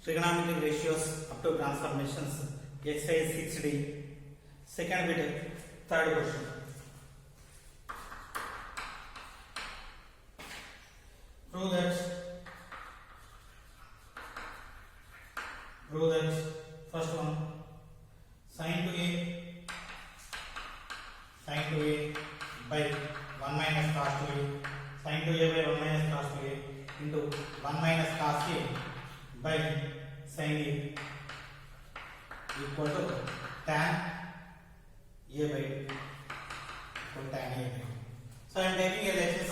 Trigonometric ratios up to transformations. Exercise 6D. Second bit, third question. Prove that first one, sin 2a by 1 minus cos 2a, sin 2a by 1 minus cos 2a into 1 minus cos a by sin a equal to tan a by tan a. So I am taking LHS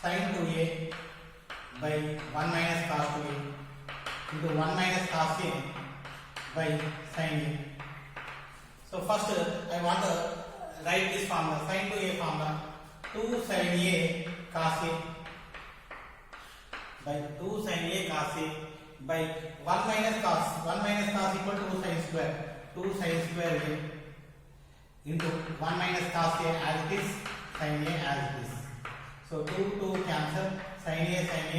sin 2a by 1 minus cos 2a into 1 minus cos a by sin a. So first I want to write this formula, sin 2a formula, 2 sin a cos a by 2 sin a cos a by 1 minus cos equal to 2 sin square, 2 sin square a into 1 minus cos a as it is, sin a as it is. So 2 cancel, sin a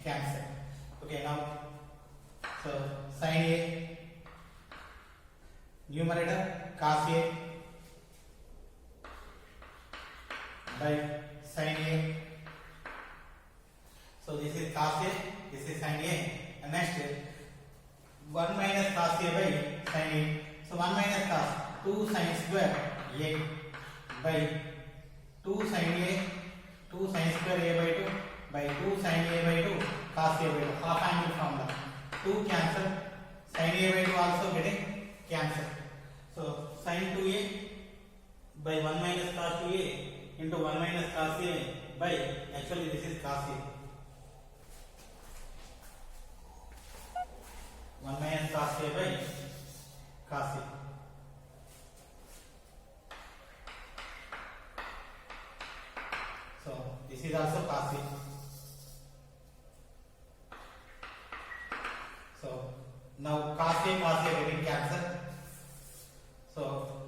cancel. Okay, now so sin a numerator cos a by sin a. So this is cos a, this is sin a, and next 1 minus cos a by sin a. So 1 minus cos 2 sin square a by 2 sin a, 2 sin square a by 2 by 2 sin a by 2 cos a by 2, half angle formula. 2 cancel, sin a by 2 also getting cancel. So sin 2a by 1 minus cos 2a into 1 minus cos a by, actually this is cos a, 1 minus cos a by cos a. So this is also cos a. So now cos a getting cancelled. So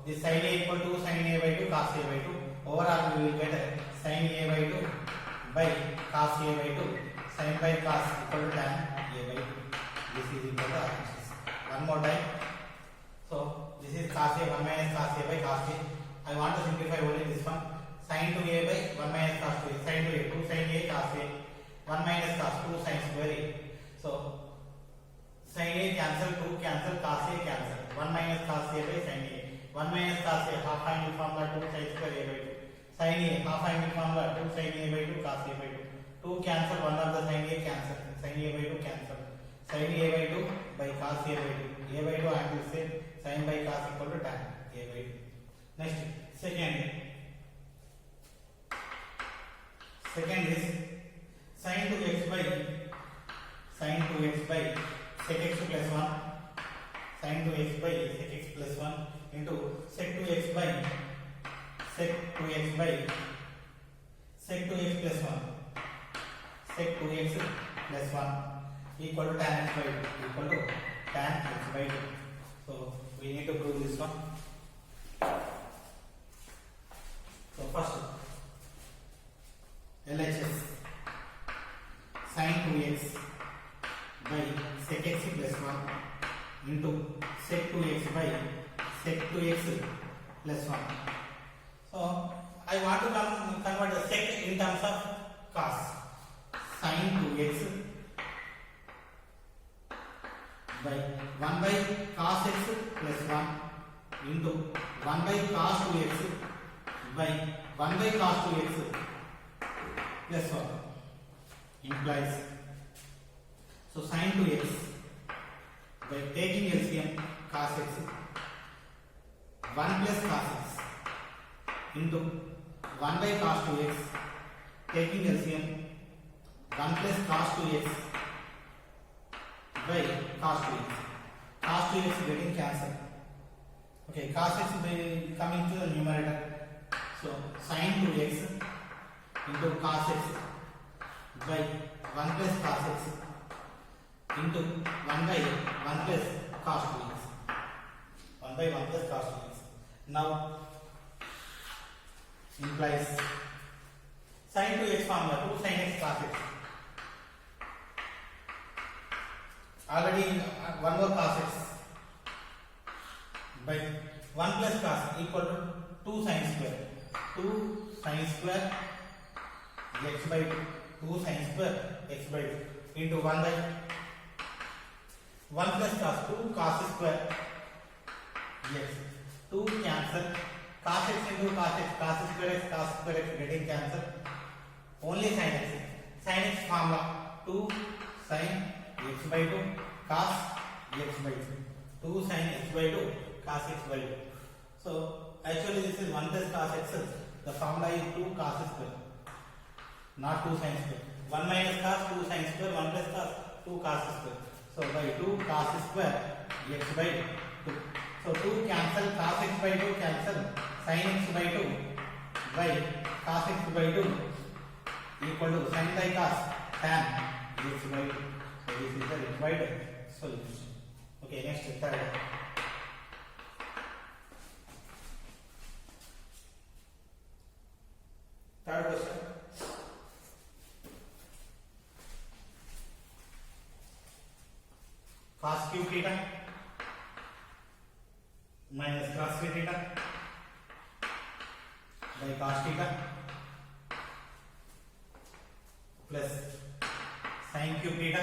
this sin a equal to sin a by 2 cos a by 2. Overall we will get sin a by 2 by cos a by 2. Sin by cos equal to tan a by 2. This is equal to RHS. One more time. So this is cos a, 1 minus cos a by cos a. I want to simplify only this one. Sin 2a by 1 minus cos 2a. Sin 2a, 2 sin a cos a. 1 minus cos 2 sin square a. So sin a cancel, 2 cancel, cos a cancel. 1 minus cos a by sin a. 1 minus cos a, half angle formula 2 sin square a by 2. Sin a, half angle formula 2 sin a by 2 cos a by 2. 2 cancel, 1 of the sin a cancel. Sin a by 2 cancel. Sin a by 2 by cos a by 2. A by 2 angle same. Sin by cos equal to tan a by 2. Next, second is sin 2x by sec x plus 1, sin 2x by sec x plus 1 into sec 2x by sec 2x plus 1, sec 2x plus 1 equal to tan x by 2, equal to tan x by 2. So we need to prove this one. So first LHS sin 2x by sec x plus 1 into sec 2x by sec 2x plus 1. So I want to convert the sec in terms of cos. Sin 2x by 1 by cos x plus 1 into 1 by cos 2x by 1 by cos 2x plus 1 implies, so sin 2x by taking LCM cos x 1 plus cos x into 1 by cos 2x taking LCM 1 plus cos 2x by cos 2x. Cos 2x getting cancelled. Okay, cos x will coming to the numerator. So sin 2x into cos x by 1 plus cos x into 1 by 1 plus cos 2x. 1 by 1 plus cos 2x. Now implies sin 2x formula 2 sin x cos x already one more cos x by 1 plus cos equal to 2 sin square. 2 sin square x by 2. 2 sin square x by 2 into 1 by 1 plus cos 2 cos square x. 2 cancel. Cos x into cos x, cos square x getting cancel. Only sin x. Sin x formula 2 sin x by 2 cos x by 2. 2 sin x by 2 cos x by 2. So actually this is 1 plus cos x. The formula is 2 cos square, not 2 sin square. 1 minus cos 2 sin square, 1 plus cos 2 cos square. So by 2 cos square x by 2. So 2 cancel, cos x by 2 cancel, sin x by 2 by cos x by 2 equal to sin by cos tan x by 2. So this is the required solution. Okay, next third. Third question. Cos cube theta minus cos theta by cos theta plus sin cube theta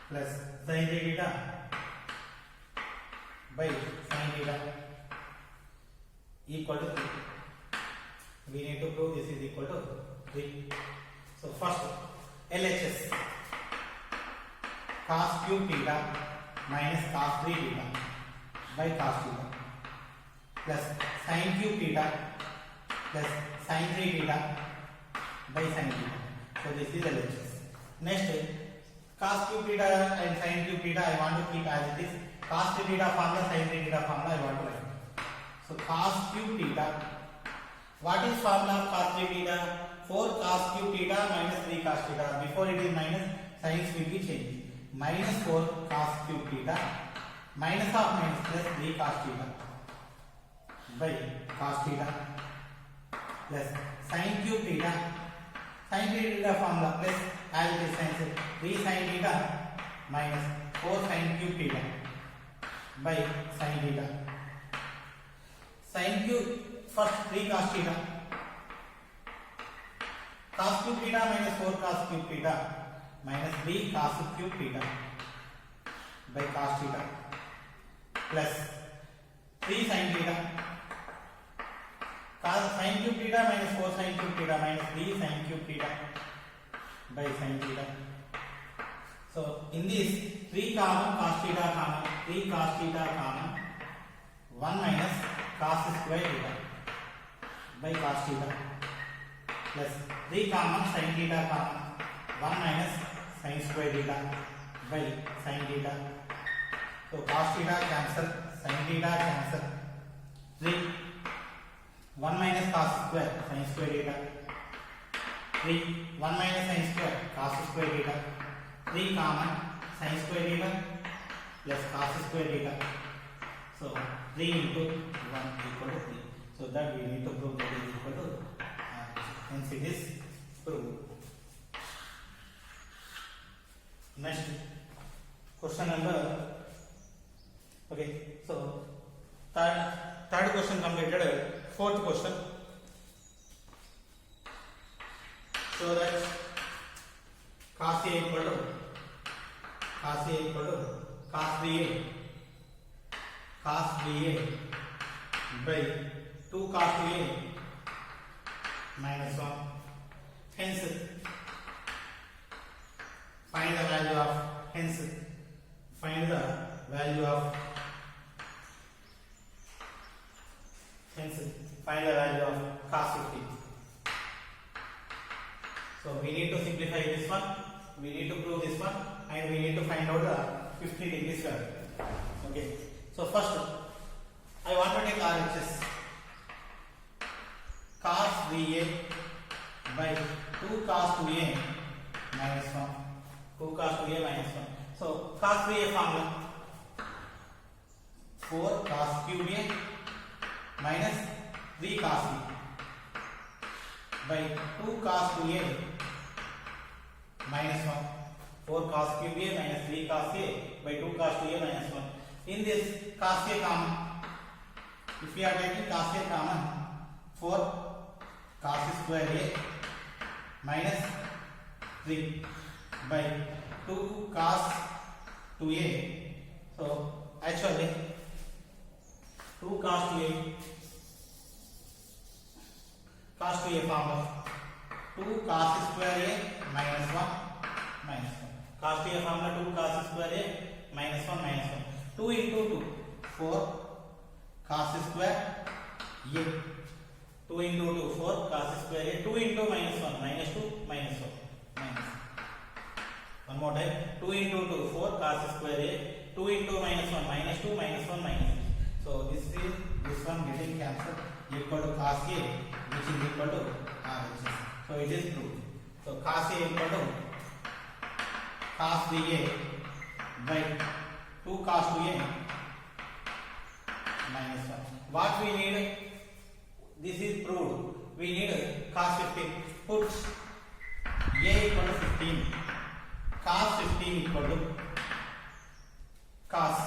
plus sin theta by sin theta equal to 3. We need to prove this is equal to 3. So first LHS cos cube theta minus cos 3 theta by cos theta plus sin cube theta plus sin 3 theta by sin theta. So this is LHS. Next cos cube theta and sin cube theta I want to keep as it is. Cos 3 theta formula, sin 3 theta formula I want to write. So cos cube theta, what is formula of cos 3 theta? 4 cos cube theta minus 3 cos theta. Before it is minus, signs will be changed. Minus 4 cos cube theta minus of minus plus 3 cos theta by cos theta plus sin cube theta. Sin theta formula plus as it is sin 3 sin theta minus 4 sin cube theta by sin theta. Sin cube first 3 cos theta. Cos cube theta minus 4 cos cube theta minus 3 cos cube theta by cos theta plus 3 sin theta. Cos sin cube theta minus 4 sin cube theta minus 3 sin cube theta by sin theta. So in this 3 common cos theta common, 3 cos theta common, 1 minus cos square theta by cos theta plus 3 common sin theta common, 1 minus sin square theta by sin theta. So cos theta cancel, sin theta cancel, 3 1 minus cos square sin square theta, 3 1 minus sin square cos square theta, 3 common sin square theta plus cos square theta. So 3 into 1 equal to 3. So that we need to prove that is equal to hence it is proved. Next question number. Okay, so third question completed. Fourth question. So that cos A equal to cos 3A by 2 cos 2A minus 1. Hence find the value of cos 50. So we need to simplify this one, we need to prove this one, and we need to find out the 50 degrees value. Okay, so first I want to take RHS. Cos 3A by 2 cos 2A minus 1. 2 cos 2A minus 1. So cos 3A formula 4 cos cube A minus 3 cos B by 2 cos 2A minus 1. 4 cos cube a minus 3 cos a by 2 cos 2a minus 1. In this cos a common, if we are taking cos a common, 4 cos square a minus 3 by 2 cos 2a. So actually 2 cos 2a formula 2 cos square a minus 1 minus 1. Cos 2a formula 2 cos square a minus 1 minus 1. 2 into 2 4 cos square a. 2 into 2 4 cos square a. 2 into minus 1 minus 2 minus 1 minus. One more time. 2 into 2 4 cos square a. 2 into minus 1 minus 2 minus 1 minus. So this one getting cancelled, equal to cos a, which is equal to RHS. So it is proved. So cos a equal to cos 3a by 2 cos 2a minus 1. What we need? This is proved. We need cos 15. Put a equal to 15. Cos 15 equal to cos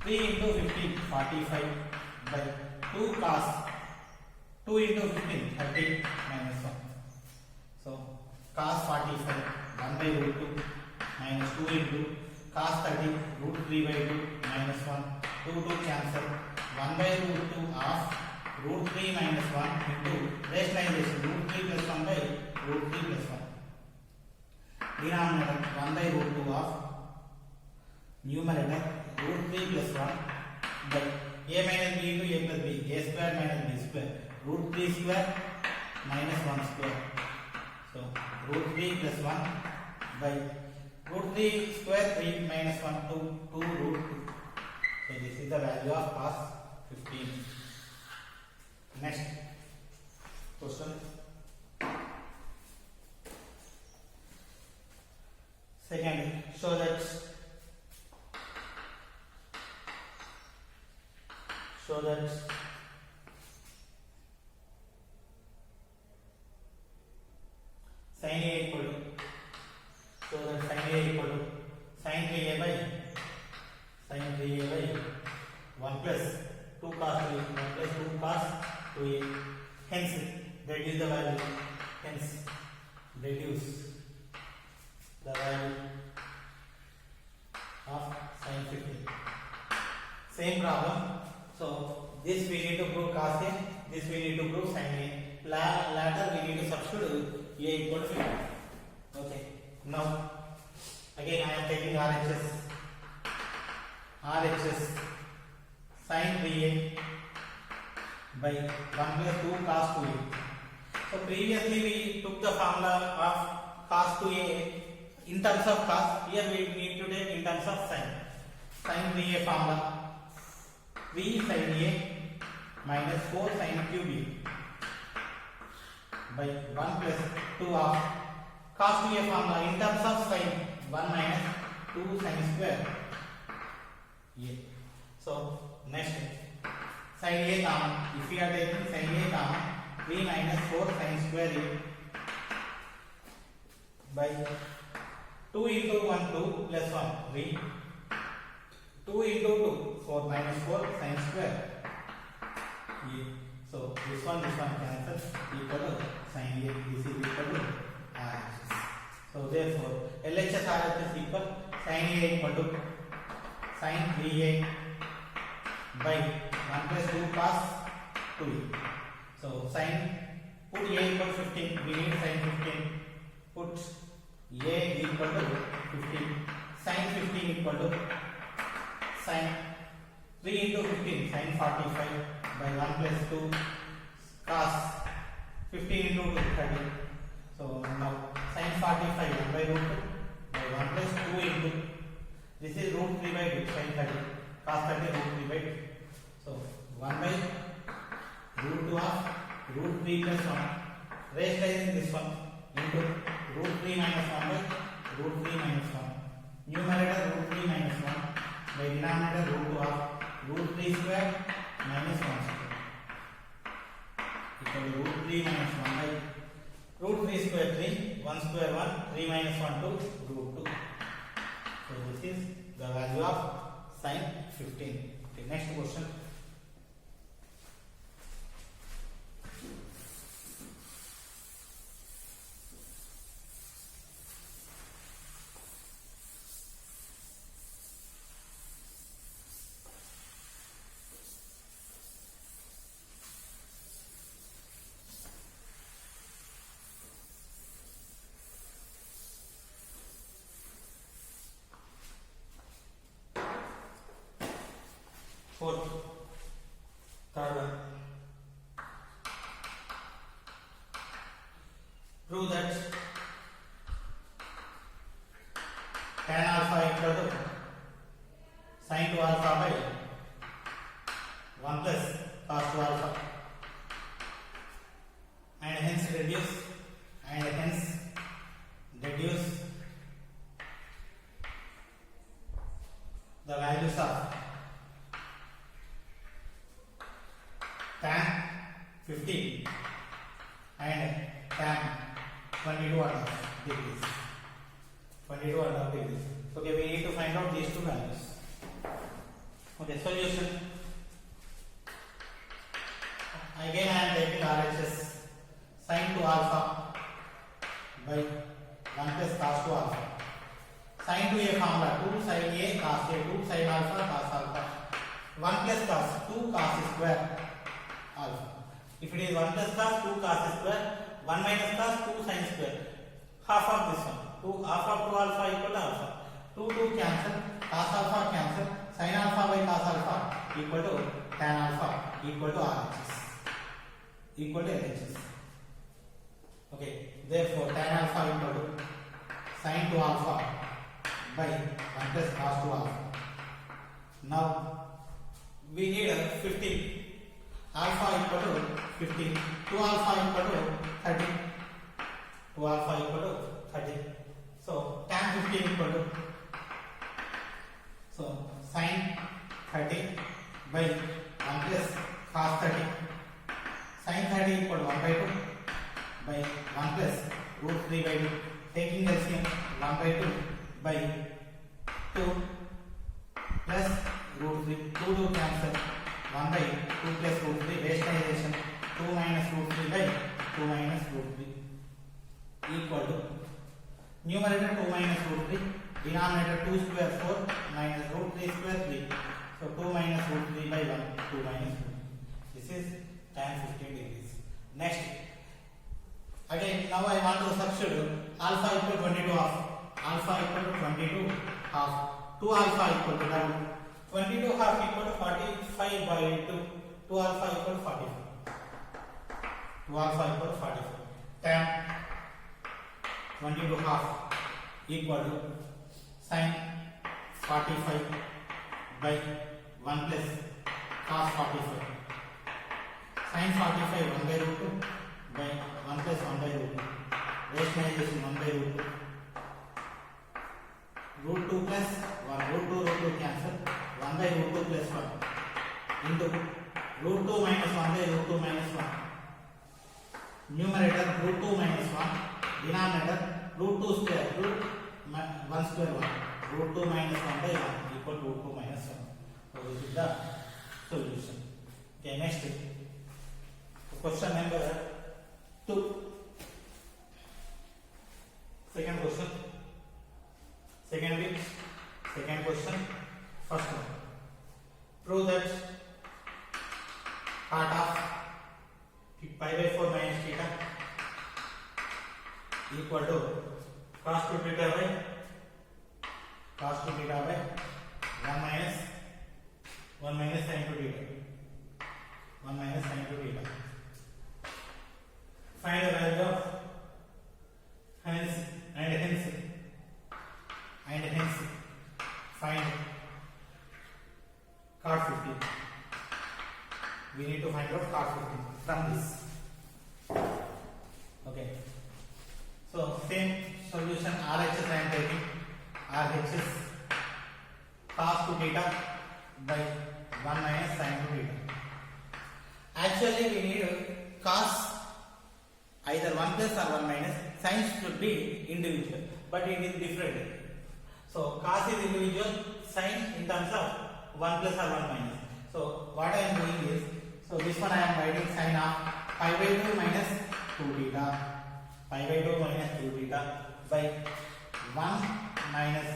3 into 15 45 by 2 cos 2 into 15 30 minus 1. So cos 45 1 by root 2 minus 2 into cos 30 root 3 by 2 minus 1. 2 cancel. 1 by root 2 of root 3 minus 1 into rationalization root 3 plus 1 by root 3 plus 1. Denominator 1 by root 2 of numerator root 3 plus 1 by a minus b into a plus b, a square minus b square, root 3 square minus 1 square. So root 3 plus 1 by root 3 square 3 minus 1 2 root 2. So this is the value of cos 15. Next question. Second, show that sin a equal to sin 3a by 1 plus 2 cos 3 1 plus 2 cos 2a. Hence reduce the value. Hence reduce the value of sin 15. Same problem. So this we need to prove cos a, this we need to prove sin a. Later we need to substitute a equal to 15. Okay. Now again I am taking RHS sin 3a by 1 plus 2 cos 2a. So previously we took the formula of cos 2a in terms of cos. Here we need to take in terms of sin 3a formula 3 sin a minus 4 sin cube a by 1 plus 2 of cos 2a formula in terms of sin 1 minus 2 sin square a. So next sin a common. If we are taking sin a common, 3 minus 4 sin square a by 2 into 1 2 plus 1 3 2 into 2 4 minus 4 sin square a. So this one cancel, equal to sin a. This is equal to RHS. So therefore LHS RHS equal sin a equal to sin 3a by 1 plus 2 cos 2a. So sin, put a equal to 15. We need sin 15. Put a equal to 15. Sin 15 equal to sin 3 into 15 sin 45 by 1 plus 2 cos 15 into 2 30. So now sin 45 1 by root 2 by 1 plus 2 into this is root 3 by 2 sin 30 cos 30 root 3 by 2. So 1 by root 2 of root 3 plus 1 rationalizing this one into root 3 minus 1 by root 3 minus 1. Numerator root 3 minus 1 by denominator root 2 of root 3 square minus 1 square equal to root 3 minus 1 by Root 3 square 3, 1 square 1, 3 minus 1 2, root 2. So this is the value of sin 15. Okay, next question. Fourth, third one. Prove that tan alpha equal to sin 2 alpha by 1 plus cos 2 alpha, and hence deduce the values of tan 15 and tan 22.5 degrees. 22.5 degrees. Okay, we need to find out these two values. Okay, solution. Again, I am taking RHS sin 2 alpha by 1 plus cos 2 alpha. Sin 2 a formula 2 sin a cos a 2 sin alpha cos alpha. 1 plus cos 2 cos square alpha. If it is 1 plus cos 2 cos square, 1 minus cos 2 sin square. Half of this one. 2 half of 2 alpha equal to alpha. 2 cancel, cos alpha cancel, sin alpha by cos alpha equal to tan alpha equal to RHS equal to LHS. Okay, therefore tan alpha equal to sin 2 alpha by 1 plus cos 2 alpha. Now we need 15. Alpha equal to 15. 2 alpha equal to 30. 2 alpha equal to 30. So tan 15 equal to sin 30 by 1 plus cos 30. Sin 30 equal to 1 by 2 by 1 plus root 3 by 2. Taking LCM 1 by 2 by 2 plus root 3. 2 cancel. 1 by 2 plus root 3 rationalization 2 minus root 3 by 2 minus root 3 equal to numerator 2 minus root 3, denominator 2 square 4 minus root 3 square 3. So 2 minus root 3 by 1, 2 minus root 3. This is tan 15 degrees. Next, again now I want to substitute alpha equal to 22 half. Alpha equal to 22 half. 2 alpha equal to 22 half equal to 45 by 2. 2 alpha equal to 45. 2 alpha equal to 45. Tan 22 half equal to sin 45 by 1 plus cos 45. Sin 45 1 by root 2 by 1 plus 1 by root 2. Rationalization 1 by root 2. Root 2 plus 1. Root 2 cancel. 1 by root 2 plus 1 into root 2 minus 1 by root 2 minus 1. Numerator root 2 minus 1. Denominator root 2 square. Root 1 square 1. Root 2 minus 1 by 1 equal to root 2 minus 1. So this is the solution. Okay, next question number 2. Second question. Second question. First one. Prove that part of pi by 4 minus theta equal to cos 2 theta by 1 minus sin 2 theta. 1 minus sin 2 theta. Find the value of hence find cos 15. We need to find out cos 15 from this. Okay. So same solution RHS I am taking. RHS cos 2 theta by 1 minus sin 2 theta. Actually we need cos either 1 plus or 1 minus. Signs should be individual, but it is different. So cos is individual, sin in terms of 1 plus or 1 minus. So what I am doing is, so this one I am writing sin of pi by 2 minus 2 theta, pi by 2 minus 2 theta by 1 minus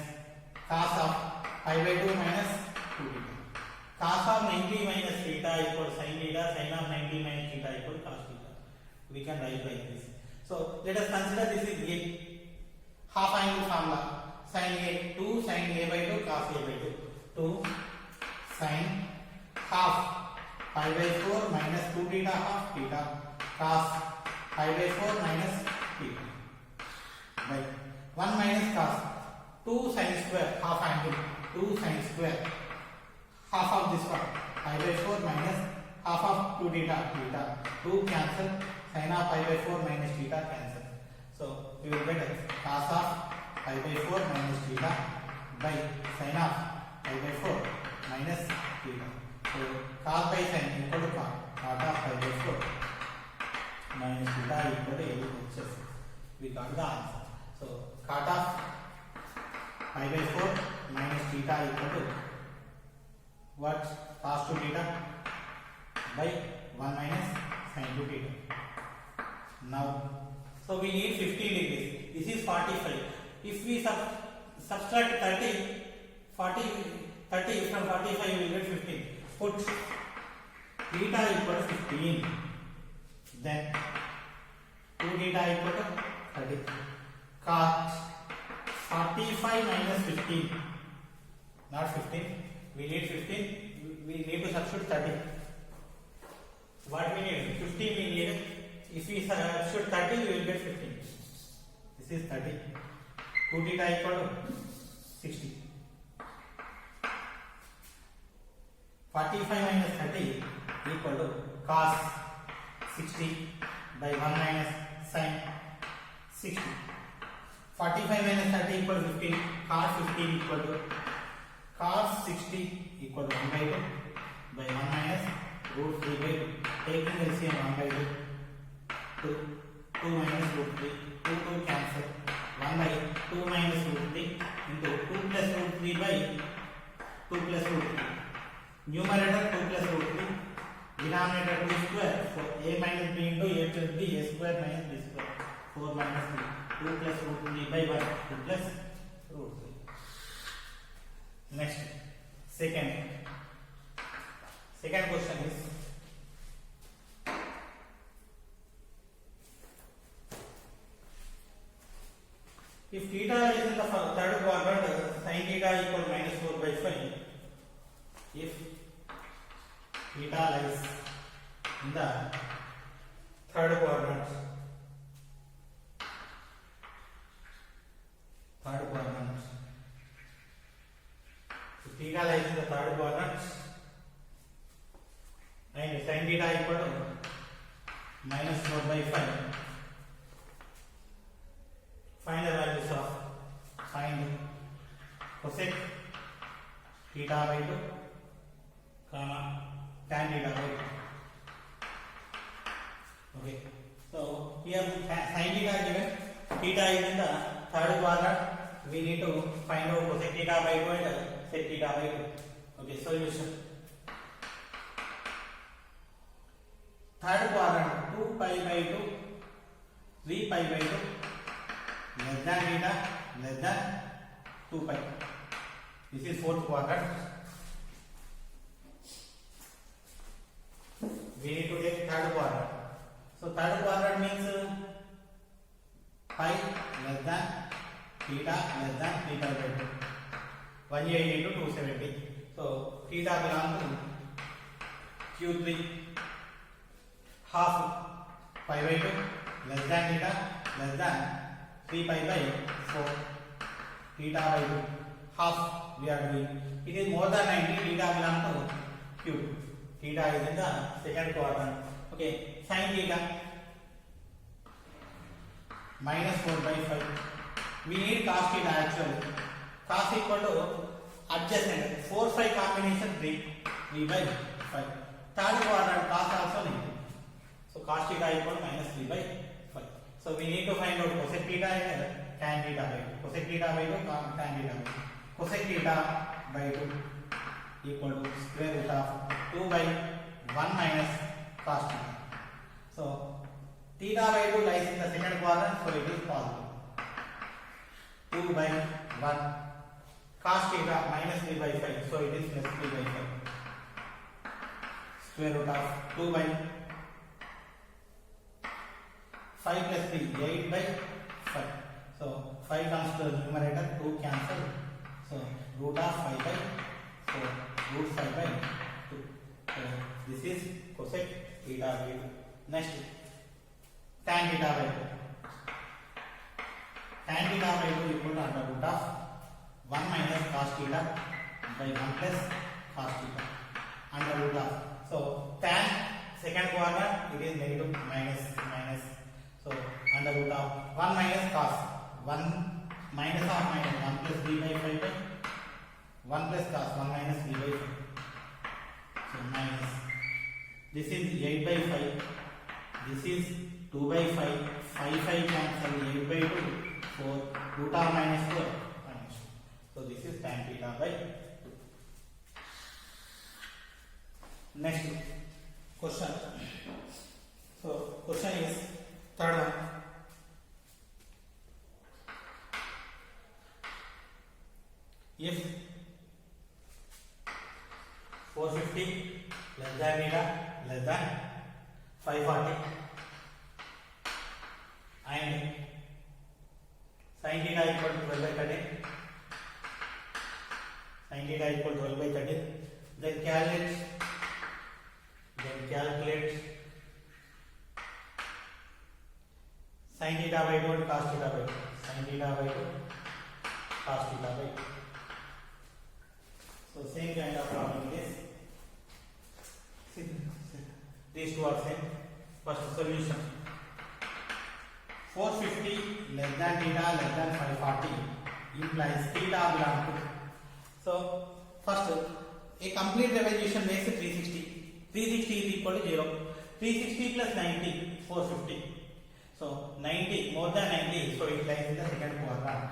cos of pi by 2 minus 2 theta. Cos of 90 minus theta equals sin theta, sin of 90 minus theta equals cos theta. We can write like this. So let us consider this is a half angle formula. Sin a 2 sin a by 2 cos a by 2. 2 sin half pi by 4 minus 2 theta half theta cos pi by 4 minus theta by 1 minus cos 2 sin square half angle 2 sin square half of this one pi by 4 minus half of 2 theta theta 2 cancel sin of pi by 4 minus theta cancel. So we will get cos of pi by 4 minus theta by sin of pi by 4 minus theta. So cos by sin equal to cot of pi by 4 minus theta equal to LHS. We got the answer. So cot of pi by 4 minus theta equal to what? Cos 2 theta by 1 minus sin 2 theta. Now, so we need 15 degrees. This is 45. If we subtract 30 from 45, we will get 15. Put theta equal to 15. Then 2 theta equal to 30. Cot 45 minus 15. Not 15. We need 15. We need to substitute 30. What we need? 15 we need. If we substitute 30, we will get 15. This is 30. 2 theta equal to 60. 45 minus 30 equal to cos 60 by 1 minus sin 60. 45 minus 30 equal to 15. Cos 15 equal to cos 60 equal to 1 by 2 by 1 minus root 3 by 2. Taking LCM 1 by 2. 2 minus root 3. 2 cancel. 1 by 2 minus root 3 into 2 plus root 3 by 2 plus root 3. Numerator 2 plus root 3. Denominator 2 square. So a minus b into a plus b, a square minus b square. 4 minus 3. 2 plus root 3 by 1. 2 plus root 3. Next, second question is, if theta is in the third quadrant, sin theta equal minus 4 by 5. If theta lies in the third quadrant, if theta lies in the third quadrant and sin theta equal to minus 4 by 5. Find the values of sin cosec theta by 2 comma tan theta by 2. Okay, so here sin theta given, theta is in the third quadrant. We need to find out cosec theta by 2 and sec theta by 2. Okay, solution. Third quadrant 2 pi by 2, 3 pi by 2 less than theta less than 2 pi. This is fourth quadrant. We need to take third quadrant. So third quadrant means pi less than theta less than theta by 2. 180 to 270. So theta belongs to Q3. Half pi by 2 less than theta less than 3 pi by 4. Theta by 2. Half we are doing. It is more than 90. Theta belongs to Q. Theta is in the second quadrant. Okay. Sin theta minus 4 by 5. We need cos theta actually. Cos equal to adjacent. 4 5 combination 3 by 5. Third quadrant cos also negative. So cos theta equal to minus 3 by 5. So we need to find out cosec theta and tan theta by 2. Cosec theta by 2, tan theta by 2. Cosec theta by 2 equal to square root of 2 by 1 minus cos theta. So theta by 2 lies in the second quadrant, so it is positive. 2 by 1 cos theta minus 3 by 5, so it is plus 3 by 5. Square root of 2 by 5 plus 3, 8 by 5. So 5 comes to the numerator, 2 cancel. So root of 5 by 4, root 5 by 2. So this is cosec theta by 2. Next, tan theta by 2. Tan theta by 2 equal to under root of 1 minus cos theta by 1 plus cos theta. Under root of. So tan second quadrant, it is negative minus. So under root of 1 minus cos 1 minus of minus 1 plus 3 by 5 by 1 plus cos 1 minus 3 by 5. So minus. This is 8 by 5. This is 2 by 5. 5 cancel 8 by 2. 4 root of minus 4 minus 2. So this is tan theta by 2. Next question. So question is third one. If 450 less than theta less than 540 and sin theta equal to 12 by 13, sin theta equal to 12 by 13, then calculate sin theta by 2 and cos theta by 2. Sin theta by 2, cos theta by 2. So same kind of problem is. These two are same. First solution. 450 less than theta less than 540 implies theta belongs to. So first, a complete revolution makes 360. 360 is equal to 0. 360 plus 90, 450. So 90 more than 90, so it lies in the second quadrant.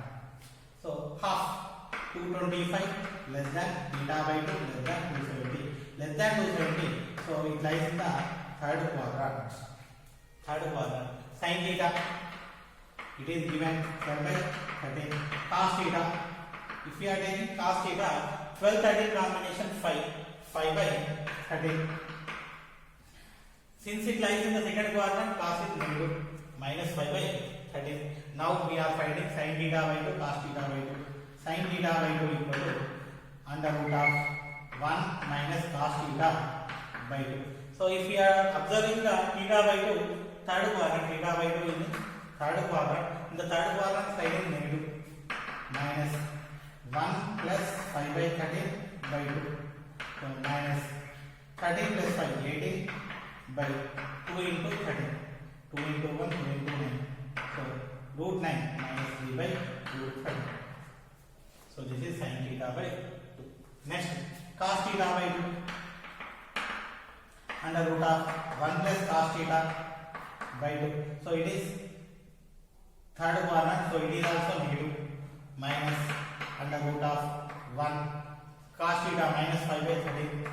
So half 225 less than theta by 2 less than 270 less than 270, so it lies in the third quadrant. Sin theta, it is given 12 by 13. Cos theta, if we are taking cos theta, 12 13 combination 5 by 13. Since it lies in the second quadrant, cos is negative minus 5 by 13. Now we are finding sin theta by 2 cos theta by 2. Sin theta by 2 equal to under root of 1 minus cos theta by 2. So if we are observing the theta by 2, third quadrant, theta by 2 in the third quadrant. In the third quadrant, side is negative minus 1 plus 5 by 13 by 2. So minus 13 plus 5, 18 by 2 into 13. 2 into 1, 2 into 9. So root 9 minus 3 by root 13. So this is sin theta by 2. Next, cos theta by 2 under root of 1 plus cos theta by 2. So it is third quadrant, so it is also negative minus under root of 1 cos theta minus 5 by 13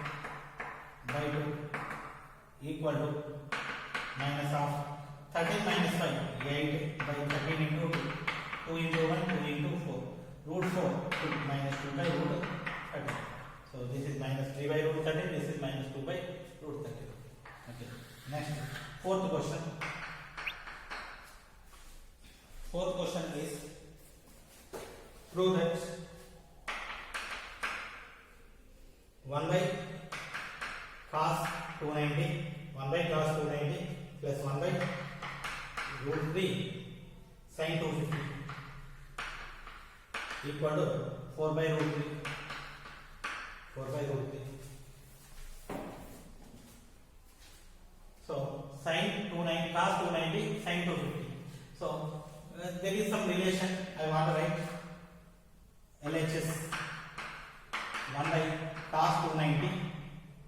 by 2 equal to minus of 13 minus 5, 8 by 13 into 2, 2 into 1, 2 into 4, root 4 minus 2 by root 13. So this is minus 3 by root 13, this is minus 2 by root 13. Okay. Next, fourth question. Fourth question is, prove that 1 by cos 290, 1 by cos 290 plus 1 by root 3 sin 250 equal to 4 by root 3. 4 by root 3. So sin 290, cos 290, sin 250. So there is some relation I want to write. LHS 1 by cos 290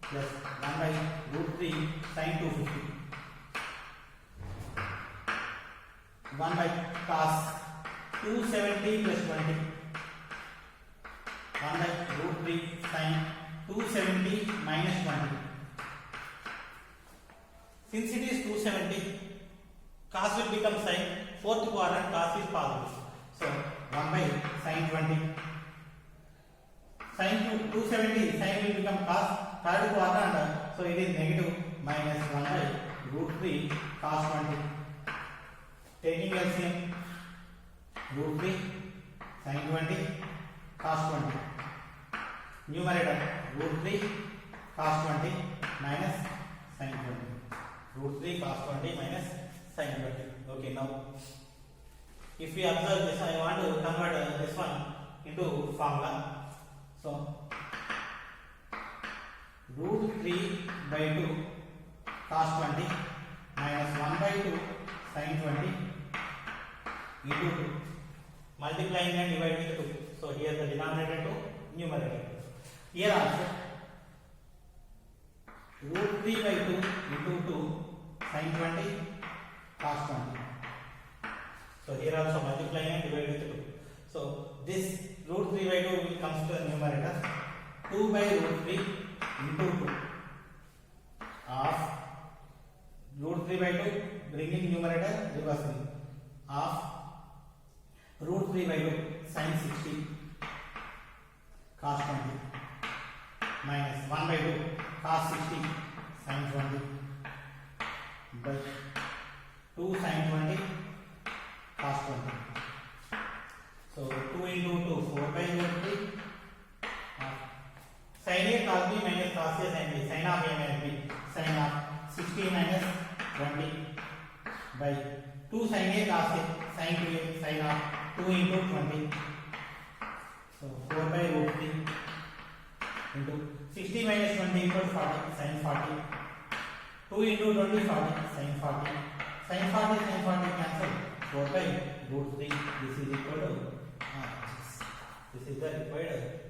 plus 1 by root 3 sin 250. sin 270 minus 20. Since it is 270, cos will become sin. Fourth quadrant cos is positive. So 1 by sin 20. Sin 270 sin will become cos. Third quadrant, so it is negative minus 1 by root 3 cos 20. Taking LCM, root 3 sin 20 cos 20. Numerator root 3 cos 20 minus sin 20. Root 3 cos 20 minus sin 20. Okay, now if we observe this, I want to convert this one into formula. So root 3 by 2 cos 20 minus 1 by 2 sin 20 into 2. Multiplying and dividing with 2. So here the denominator to numerator. Here also root 3 by 2 into 2 sin 20 cos 20. So here also multiplying and dividing with 2. So this root 3 by 2 comes to the numerator. 2 by root 3 into 2 of root 3 by 2 bringing numerator reversing of root 3 by 2 sin 60 cos 20 minus 1 by 2 cos 60 sin 20 by 2 sin 20 cos 20. So 2 into 2 4 by root 3 sin A cos B minus cos A sin B sin of A minus B sin of 60 minus 20 by 2 sin A cos A sin 2A sin of 2 into 20. So 4 by root 3 into 60 minus 20 equals 40 sin 40. 2 into 20 40 sin 40. Sin 40 sin 40 cancel. 4 by root 3. This is equal to 6. This is the required